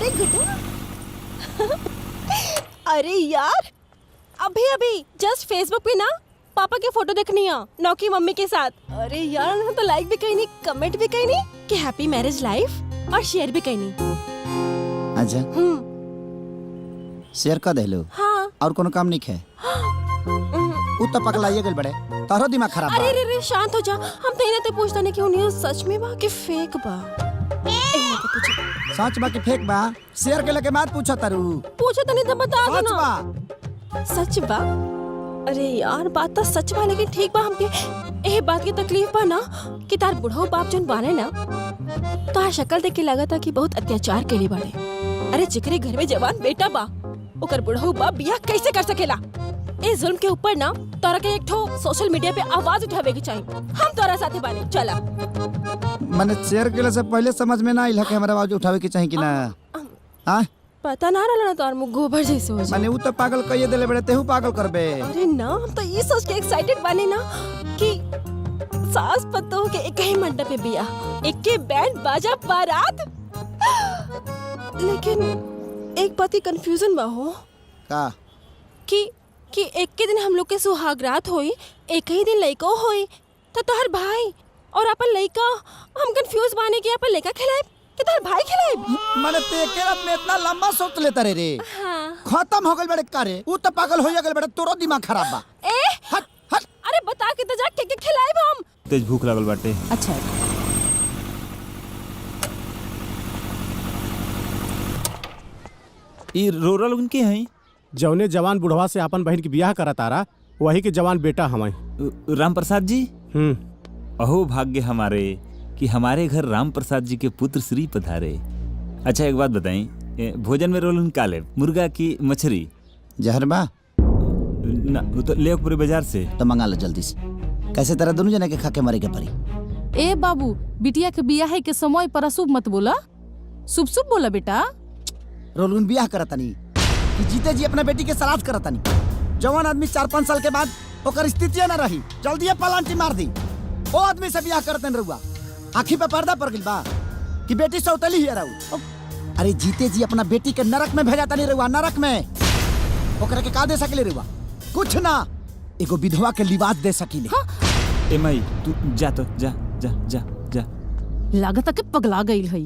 अरे गुड्डा अरे यार अभी अभी जस्ट फेसबुक पे ना पापा के फोटो देखनी है नौकी मम्मी के साथ। अरे यार उन्होंने तो लाइक भी कहीं नहीं, कमेंट भी कहीं नहीं कि हैप्पी मैरिज लाइफ और शेयर भी कहीं नहीं। अच्छा शेयर कर दे लो। हाँ और कोनो काम नहीं है। उ तो पगलाइए गल बड़े तारो दिमाग खराब बा। अरे रे शांत हो जा। हम तो इन्हें तो पूछता नहीं कि उन्हें सच में बा कि फेक बा। इन्हें तो पूछो सच बा कि फेक बा। शेयर के लगे मत पूछो तारू। पूछो तो नहीं तो बता दो सच ना। बा सच बा। अरे यार बात तो सच बा लेकिन ठीक बा हमके एह बात की तकलीफ बा ना कि तार बुढ़ऊ बाप जन बाने ना तार शक्ल देख के लगा था कि बहुत अत्याचार केली बाड़े। अरे जिकरे घर में जवान बेटा बा ओकर बुढ़ऊ बाप बियाह कैसे कर सकेला। इस जुल्म के ऊपर ना तोरा के एक ठो सोशल मीडिया पे आवाज उठावे की चाहिए। हम तोरा साथे बानी चला। मैंने शेयर के से पहले समझ में ना आइल कि हमारा आवाज उठावे की चाहिए कि ना। हां पता ना रहला ना तोर मुंह गोबर जैसे हो जाए। माने उ तो पागल कहिए देले बड़े तेहू पागल करबे। अरे ना हम तो ये सोच के एक्साइटेड बानी ना कि सास पतोह के एक ही मंडप पे बियाह एक के बैंड बाजा बारात। लेकिन एक बात की कंफ्यूजन बा हो का कि एक के दिन हम लोग के सुहागरात होई एक ही दिन लइको होई तो तोहर भाई और अपन लइका हम कंफ्यूज बाने कि अपन लइका खिलाए कि तोहर भाई खिलाए। माने ते के रात में इतना लंबा सोच लेता रे। हाँ। खत्म हो गल बड़े कारे उ तो पागल हो गल बड़े तोरो दिमाग खराब बा। हट हट। अरे बता के तो जा के खिलाए हम। तेज भूख लागल बाटे। अच्छा ई रोरा लोगन के हैं जौने जवान बुढ़वा से अपन बहन की ब्याह करा तारा वही के जवान बेटा हमाई। राम प्रसाद जी। अहो भाग्य हमारे कि हमारे घर राम प्रसाद जी के पुत्र श्री पधारे। अच्छा एक बात बताएं भोजन में रोलन काले मुर्गा की मछली जहर बा ना वो तो ले पूरे बाजार से तो मंगा लो जल्दी से। कैसे तरह दोनों जना के खा के मरे के परी। ए बाबू बिटिया के बियाह के समय पर अशुभ मत बोला, शुभ शुभ बोला बेटा। रोलून बियाह करतानी कि जीते जी अपना बेटी के सलाद करतानी। जवान आदमी 4-5 साल के बाद ओकर स्थिति ना रही जल्दी पलांटी मार दी। ओ आदमी से बियाह करतन रहुआ आँखी पे पर्दा पड़ गइल बा कि बेटी सौतली ही रहू। अरे जीते जी अपना बेटी के नरक में भेजा तनी रहुआ नरक में। ओकरा के का दे सकले रहुआ कुछ ना एगो विधवा के लिबास दे सकीले। ए माई तू जा तो जा जा जा जा। लागत के पगला गई है।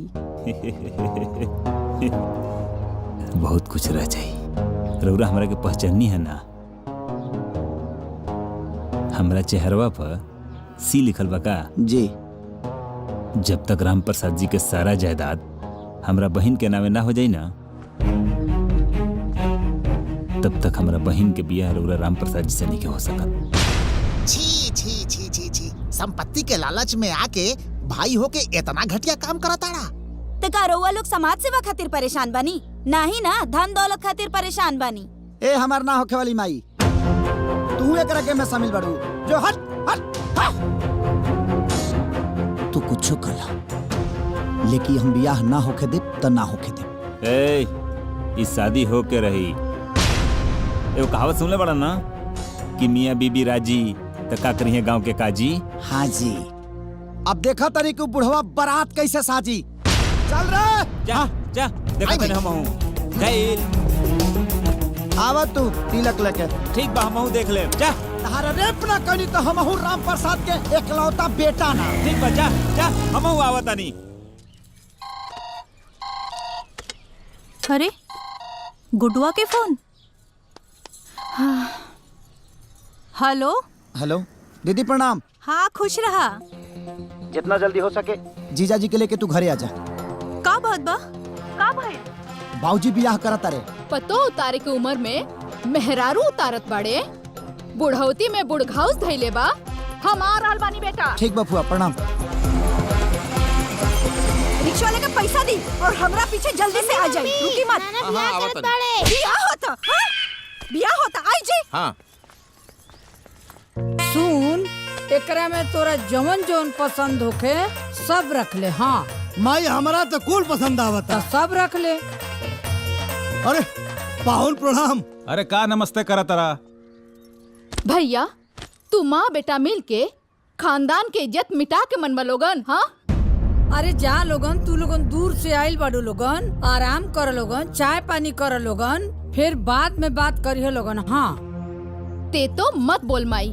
बहुत कुछ रह जाई। रउरा हमरा के पहचानी है ना। हमरा चेहरवा पर सी लिखल बा का जी। जब तक राम प्रसाद जी के सारा जायदाद हमरा बहन के नामे ना हो जाई ना तब तक हमरा बहन के बियाह रउरा राम प्रसाद जी से नहीं के हो सकत। छी छी छी छी छी संपत्ति के लालच में आके भाई होके इतना घटिया काम करताड़ा। ते का रउआ लोग समाज सेवा खातिर परेशान बानी नाही ना धन दौलत खातिर परेशान बानी। ए हमार ना होखे वाली माई तू एकरा के में शामिल बाड़ू जो हट हट हट। तू कुछ कला लेकिन हम बियाह ना होके दे त ना होके दे। ए इस शादी हो के रही। एगो कहावत सुनले बड़ा ना कि मियाँ बीबी राजी त का करिए गांव के काजी। हाँ जी। अब देखा तनी कि बुढ़वा बारात कैसे साजी। चल रे जा जा देखो तने हम हूं जाइल। आवा तू तिलक लेके। ठीक बा हम देख ले जा। तहारा रेप ना कनी तो हम राम प्रसाद के एकलौता बेटा ना। ठीक बा जा जा हम आवत नहीं। अरे गुडुआ के फोन। हेलो हेलो दीदी प्रणाम। हाँ खुश रहा। जितना जल्दी हो सके जीजा जी के लेके तू घरे आ जा। का बात बा का भाई बाबूजी बियाह करत तारे। पतो उतारे के उम्र में मेहरारू उतारत बाड़े बुढ़ौती में बुढ़घाउस धैले बा। हम आ रहल बानी बेटा। ठीक बा फुआ प्रणाम। रिक्शा वाले का पैसा दी और हमरा पीछे जल्दी से आ जाई। रुकी मत। बियाह होता आई जी। हाँ सुन एकरा में तोरा जवन जवन पसंद होखे सब रख ले। हाँ माई हमारा तो कुल पसंद आवता तो सब रख ले। अरे पाहुन प्रणाम। अरे का नमस्ते करा तरा। भैया तू माँ बेटा मिल के खानदान के इज्जत मिटा के मनवा लोगन। हाँ अरे जा लोगन, तू लोगन दूर से आइल बाड़ू लोगन, आराम कर लोगन, चाय पानी कर लोगन, फिर बाद में बात करियो लोगन। हाँ ते तो मत बोल माई,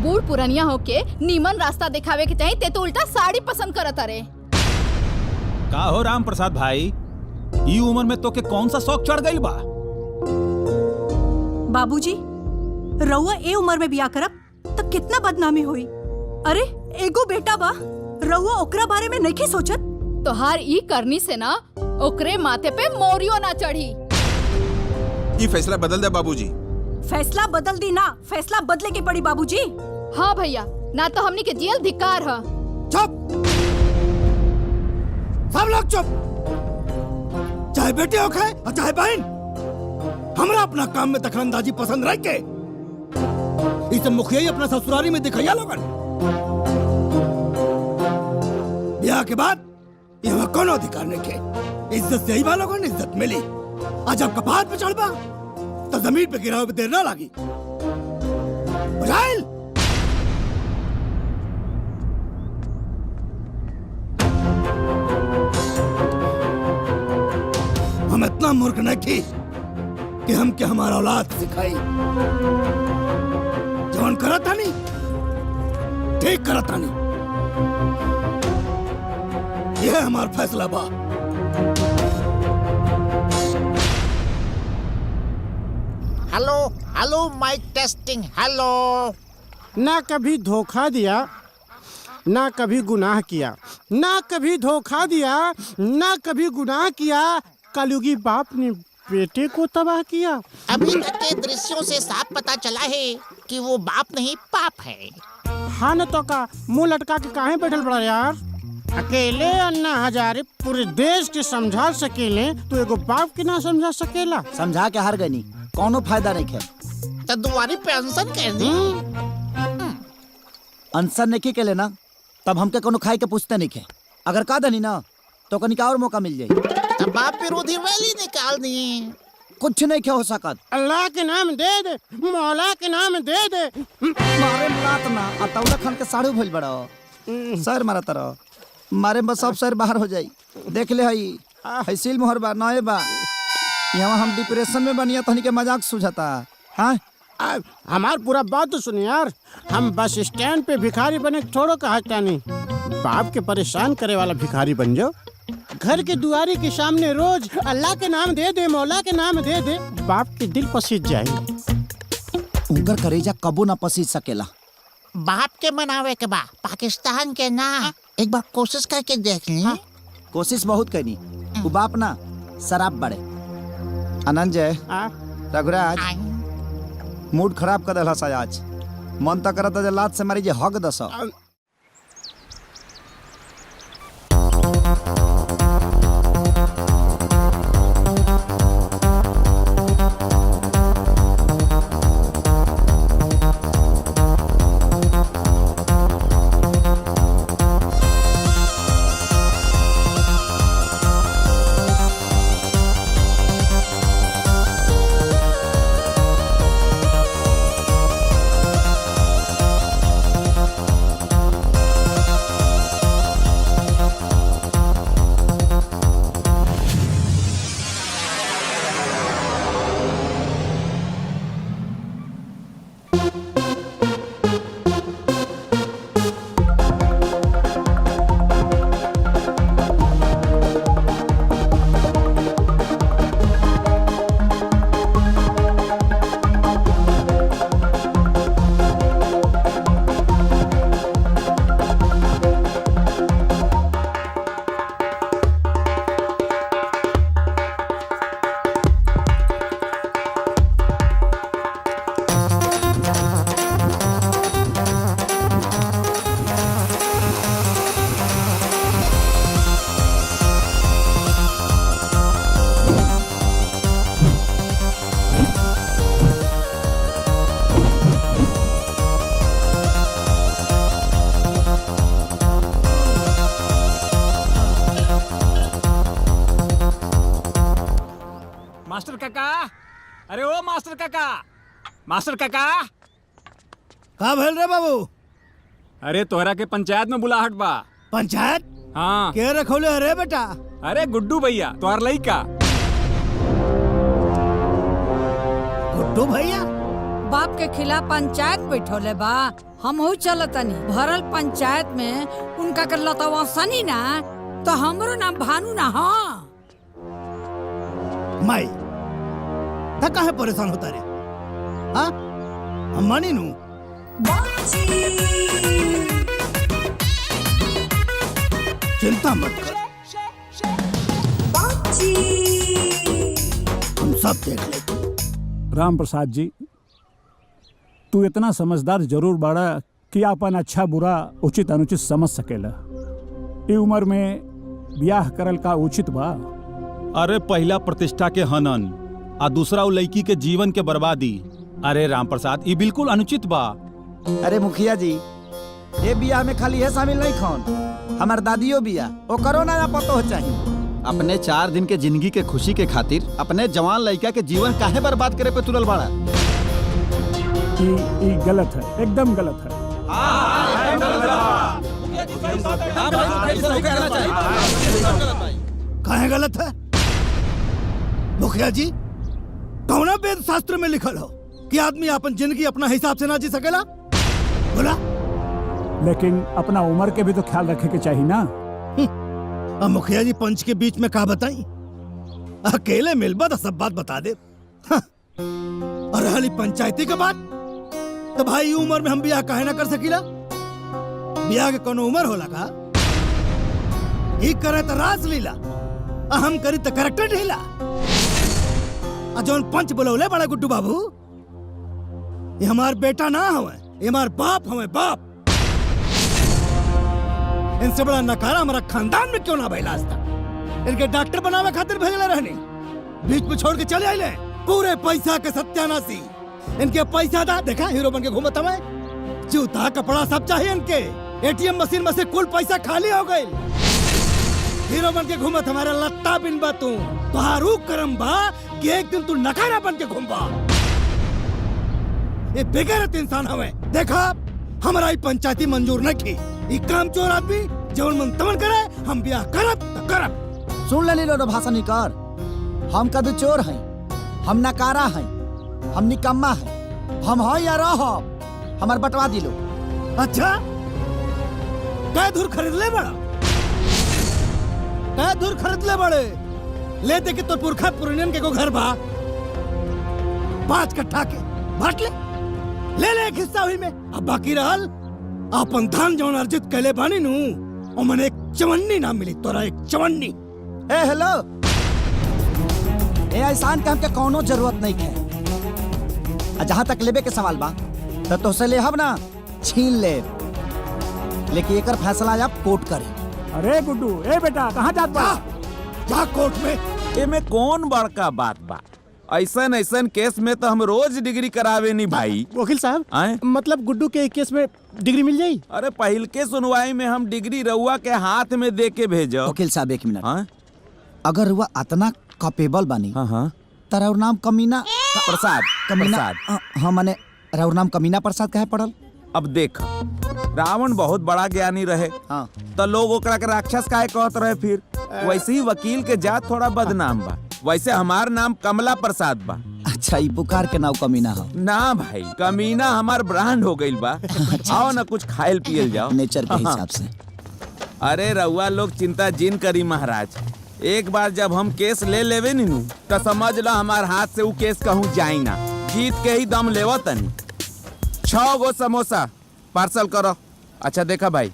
बूढ़ पुरनिया होके नीमन रास्ता दिखावे के चाही, ते तो उल्टा साड़ी पसंद करत अरे। का हो राम प्रसाद भाई, ई उम्र में तो के कौन सा शौक चढ़ गई बा? बाबूजी, रउआ ए उम्र में बियाह करब तो कितना बदनामी हुई। अरे एगो बेटा बा, रउआ ओकरा बारे में नहीं सोचत? तोहार ई करनी से ना ओकरे माथे पे मोरियो ना चढ़ी। ये फैसला बदल दे बाबूजी। फैसला बदल दी ना, फैसला बदले की पड़ी बाबूजी। हाँ भैया, ना तो हमनी के जेल धिक्कार है। चुप, सब लोग चुप। चाहे बेटे हो खाए और चाहे बहन, हमरा अपना काम में दखलंदाजी पसंद रह के इसे मुखिया ही अपना ससुराली में दिखाया लोगन। ब्याह के बाद यहाँ कोनो अधिकार नहीं के, इज्जत से ही बा लोगन इज्जत मिली। आज जब कपार पे चढ़ बा तो जमीन पे गिरावे पे देर ना लगी। बुझाइल? हम इतना मूर्ख नहीं थी कि हम क्या हमारा औलाद सिखाई। जवान करा था नहीं, ठीक करा था नहीं। यह हमारा फैसला बा। Hello hello, mic testing. Hello. ना कभी धोखा दिया, ना कभी गुनाह किया, ना कभी धोखा दिया, ना कभी गुनाह किया, कलयुगी बाप ने बेटे को तबाह किया। अभी तक के दृश्यों से साफ पता चला है कि वो बाप नहीं पाप है। हाँ न तो का मुंह लटका के काहे बैठल बड़ा यार? अकेले अन्ना हजारे पूरे देश के समझा सकेले, तो एगो बाप के ना समझा सकेला? समझा के हार गनी, कोनो फायदा नहीं है। तो दुआरी पे अनशन कर दी। अनशन नहीं के लेना, तब हमके कोनो खाई के पूछते नहीं है। अगर का दनी ना तो कनिका और मौका मिल जाये। तब बाप विरोधी वैली निकाल दिए। कुछ नहीं क्या हो सकत। अल्लाह के नाम दे दे, मौला के नाम दे दे। मारे मुलात ना अतौला खान के साड़ू भइल बड़ा सर मारा तरह मारे बस सब सर बाहर हो जाई। देख ले हई सील मोहर बा नए बा। यहाँ हम डिप्रेशन में बनिया तहनी के मजाक सुझाता। हाँ हमार पूरा बात तो सुनिए यार, हम बस स्टैंड पे भिखारी बने छोड़ो कहा नहीं, बाप के परेशान करे वाला भिखारी बन जाओ। घर के दुआरे के सामने रोज अल्लाह के नाम दे दे, मौला के नाम दे दे, बाप के दिल पसीज जाए। उनकर करेजा कबो ना पसीज सकेला। बाप के मनावे के बा, पाकिस्तान के ना। एक बार कोशिश करके देख ली। कोशिश बहुत करी। वो बाप ना शराब बड़े। अनंजय, रघुराज, मूड खराब कर दिला आज। मन तक करता लात से मारी जे हक दस। मास्टर काका, अरे ओ मास्टर काका, मास्टर काका। का भेल रे बाबू? अरे तोहरा के पंचायत में बुलाहट बा। पंचायत हाँ के रखोले अरे बेटा? अरे गुड्डू भैया तोहर लइका। गुड्डू भैया बाप के खिलाफ पंचायत बैठोले बा। हम चलतनी भरल पंचायत में उनका कर लतवा सनी ना तो हमरो नाम भानु ना। हाँ माई था काहे परेशान होता रे? हाँ हम मानी नू। चिंता मत कर, हम सब देख लेंगे। राम प्रसाद जी, तू इतना समझदार जरूर बाड़ा कि अपन अच्छा बुरा उचित अनुचित समझ सकेला। ई उम्र में ब्याह करल का उचित बा? अरे पहला प्रतिष्ठा के हनन आ दूसरा उ लड़की के जीवन के बर्बादी। अरे राम प्रसाद ये बिल्कुल अनुचित बा। अरे मुखिया जी, ये बियाह में खाली है शामिल नहीं खौन, हमार दादियों बिया ओ करो ना पतो हो चाहिए। अपने 4 दिन के जिंदगी के खुशी के खातिर अपने जवान लड़का के जीवन काहे बर्बाद करे पे तुलल बाड़ा? ई गलत है, एकदम गलत है। काहे गलत है? मुखिया जी, कौना वेद शास्त्र में लिखल हो कि आदमी अपन जिंदगी अपना हिसाब से ना जी सकेला? बोला। लेकिन अपना उम्र के भी तो ख्याल रखे के चाहिए ना। अब मुखिया जी पंच के बीच में का बताई? अकेले मिलबा तो सब बात बता दे। और हाली पंचायती के बात तो भाई उम्र में हम ब्याह काहे ना कर सकीला? ब्याह के कोनो उम्र होला का? ही करे तो रास लीला, हम करी तो करेक्टर ढीला। जौन पंच बोलौले बड़ा गुड्डू बाबू, ये हमार बेटा ना हवे, ये हमार बाप हवे, बाप। इनसे बड़ा नकारा हमारा खानदान में क्यों ना भइला आज तक? इनके डॉक्टर बनावे खातिर भेजले रहनी, बीच में छोड़ के चले आइले। पूरे पैसा के सत्यानाशी। इनके पैसा दा देखा हीरो बन के घूमत हवे, जूता कपड़ा सब चाहिए इनके। एटीएम मशीन में से कुल पैसा खाली हो गई। हीरो बन के घूमत हमारा लत्ता बिन बा तू। तुहारू करम बा कि एक दिन तू नकारा बन के घूमबा। ये बेगैरत इंसान हवे। देखा हमारा ही पंचायती मंजूर न की। ये काम चोर आदमी जवन मन तमन करे, हम ब्याह करब तो करब। सुन ले लो भाषण नहीं कर। हम कभी चोर हैं, हम नकारा हैं, हम निकम्मा हैं, हम हैं या रह हमार बटवा दिलो। अच्छा कै दूर खरीद ले बड़ा? कै दूर खरीद ले बड़े? ले दे के तो पुरखा पुरनियन के को घर बा 5 कट्ठा के बांट ले ले एक हिस्सा हुई में। अब बाकी रहल अपन धान जौन अर्जित कैले बानी नू, और मने एक चवन्नी ना मिली तोरा, एक चवन्नी। ए हेलो, ए एहसान के हमके कोनो जरूरत नहीं है। जहाँ तक लेबे के सवाल बा तो तोसे ले हम ना छीन ले, लेकिन एकर फैसला आप कोर्ट करे। अरे गुड्डू, ए बेटा कहाँ जात बा? जा कोर्ट में। एमे कौन बड़का बात बा? ऐसन ऐसन केस में तो हम रोज डिग्री करावे नहीं भाई। वकील साहब, मतलब गुड्डू के केस में डिग्री मिल जाई? अरे पहल के सुनवाई में हम डिग्री रउआ के हाथ में दे के भेजो। वकील साहब 1 मिनट। अगर रुआ इतना कैपेबल बानी, तारा और नाम कमीना प्रसाद। कमीना हाँ माने राउर नाम कमीना प्रसाद काहे पड़ल? अब देख, रावण बहुत बड़ा ज्ञानी रहे, तो लोग ओकरा के राक्षस काहे कहत रहे? फिर वैसे ही वकील के जात थोड़ा बदनाम बा। वैसे हमार नाम कमला प्रसाद बा। अच्छा, ई पुकार के नाम कमीना हो ना भाई, कमीना हमार ब्रांड हो गइल बा। आओ ना कुछ खाइल पियल जाओ नेचर के हिसाब से। अरे रउआ लोग चिंता जिन करी महाराज। एक बार जब हम केस ले लेवे नीनू तो समझ लो हमार हाथ से वो केस कहूँ जाई ना। जीत के ही दम लेवा तनी। 6 गो समोसा पार्सल करो। अच्छा देखा भाई,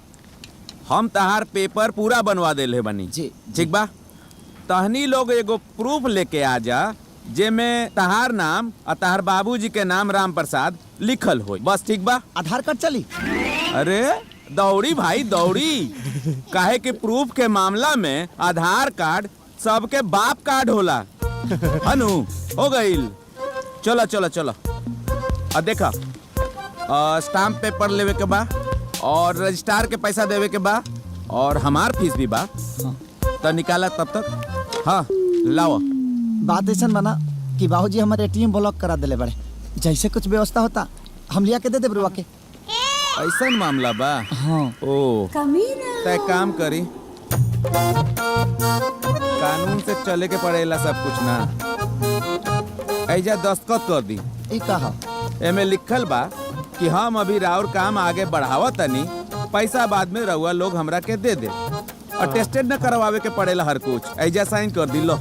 हम तहार पेपर पूरा बनवा देले बनी जी, ठीक बा? तहनी लोग एगो प्रूफ लेके आ जा जेमे तहार नाम और तहार बाबूजी के नाम राम प्रसाद लिखल हो, बस ठीक बा? आधार कार्ड चली? अरे दौड़ी भाई दौड़ी, काहे कि प्रूफ के मामला में आधार कार्ड सबके बाप कार्ड होला। हनु हो गईल। चलो चलो चलो। अब देखा, स्टाम्प पेपर लेवे के बा और रजिस्ट्रार के पैसा देवे के बा और हमार फीस भी बा। तो निकाला तब तक। हाँ लाओ। बात ऐसा बना कि बाबूजी हमारे एटीएम ब्लॉक करा दिले बड़े। जैसे कुछ व्यवस्था होता हम लिया के दे दे बुआ के। ऐसा मामला बा? हाँ। ओ कमीना तय काम करी, कानून से चले के पड़ेला सब कुछ ना। ऐजा दस्तखत कर दी। ई कहा एमे लिखल बा कि हम अभी राउर काम आगे बढ़ावा तनी, पैसा बाद में रउआ लोग हमरा के दे दे, और टेस्टेड न करवावे के पड़ेला हर कुछ। ऐजा साइन कर दी। लो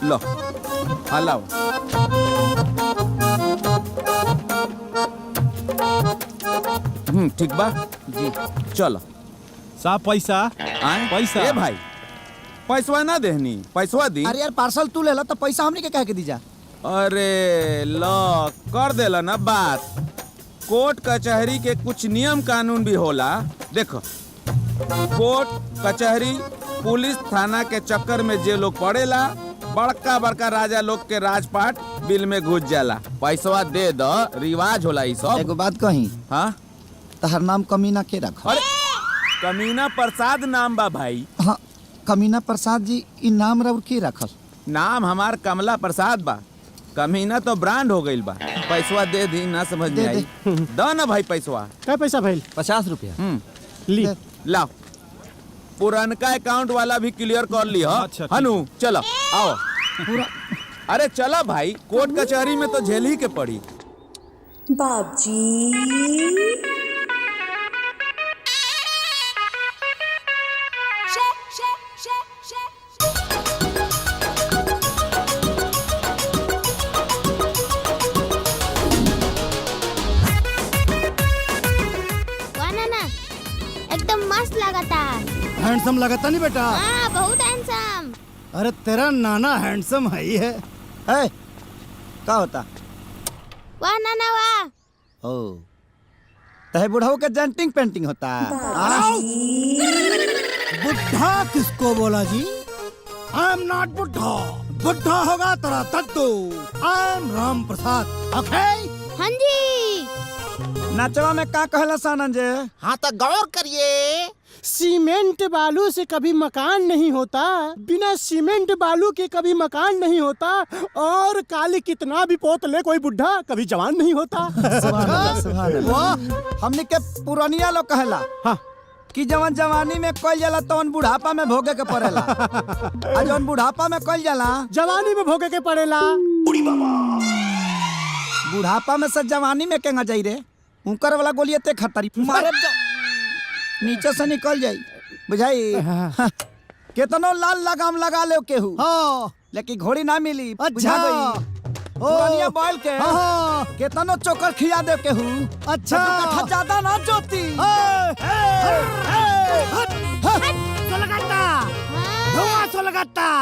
लो, हाँ लाओ। ठीक बा जी, चलो। साहब पैसा आए? पैसा। ए भाई, पैसवा ना देहनी, पैसवा दी। अरे यार पार्सल तू ले ला तो पैसा हमनी के कह के दीजा। अरे लो, कर देला ना बात। कोर्ट कचहरी के कुछ नियम कानून भी होला। देखो, कोर्ट कचहरी पुलिस थाना के चक्कर में जे लोग पड़ेला, बड़का बड़का राजा लोग के राजपाट बिल में घुस जाला। पैसवा दे दो, रिवाज होला ई सब। एगो बात कही, हाँ तहर नाम कमीना के रखा? अरे कमीना प्रसाद नाम बा भाई। हाँ, कमीना प्रसाद जी, ई नाम रउर के रखल? नाम हमार कमला प्रसाद बा, कमीना तो ब्रांड हो गईल बा। पैसवा दे दी, ना समझ में आई। दो ना भाई पैसवा। क्या पैसा भाई? 50 रुपया। ली लाओ। पुरानका अकाउंट वाला भी क्लियर कर ली। अच्छा, हनु चलो आओ। अरे चला भाई, कोर्ट कचहरी में तो झेल ही के पड़ी। बाबजी एकदम मस्त लगता। हैंडसम लगता नहीं बेटा? हाँ, बहुत हैंडसम। अरे तेरा नाना हैंडसम है ही है। क्या होता? वाह नाना वाह। ओ, तहे बुढ़ाऊ के जेंटिंग पेंटिंग होता। बुढ़ा किसको बोला जी? आई एम नॉट बुढ़ा, बुढ़ा होगा तेरा दद्दू। I am Ram Prasad. ओके? हाँ जी। नाचवा में का कहला सानन जे? हाँ तो गौर करिए। सीमेंट बालू से कभी मकान नहीं होता, बिना सीमेंट बालू के कभी मकान नहीं होता, और काली कितना भी पोत ले कोई बुढ़ा कभी जवान नहीं होता। हमने के पुरानिया लोग कहला हाँ, कि जवन जवानी में कोई जाला तो बुढ़ापा में भोगे के पड़ेला, और जवन बुढ़ापा में कोई जाला जवानी में भोगे के पड़ेला। बुढ़ापा में से जवानी में केंगा जाई रे? उनकर वाला गोलिये ते खतरी मारे नीचे से निकल जाई, बुझाई? केतनो लाल लगाम लगा ले केहू, लेकिन घोड़ी ना मिली। अच्छा। पुरानिया बैल के केतनो चोकर खिया दे केहू। अच्छा, ज्यादा ना जोती। धुआं सो लगाता।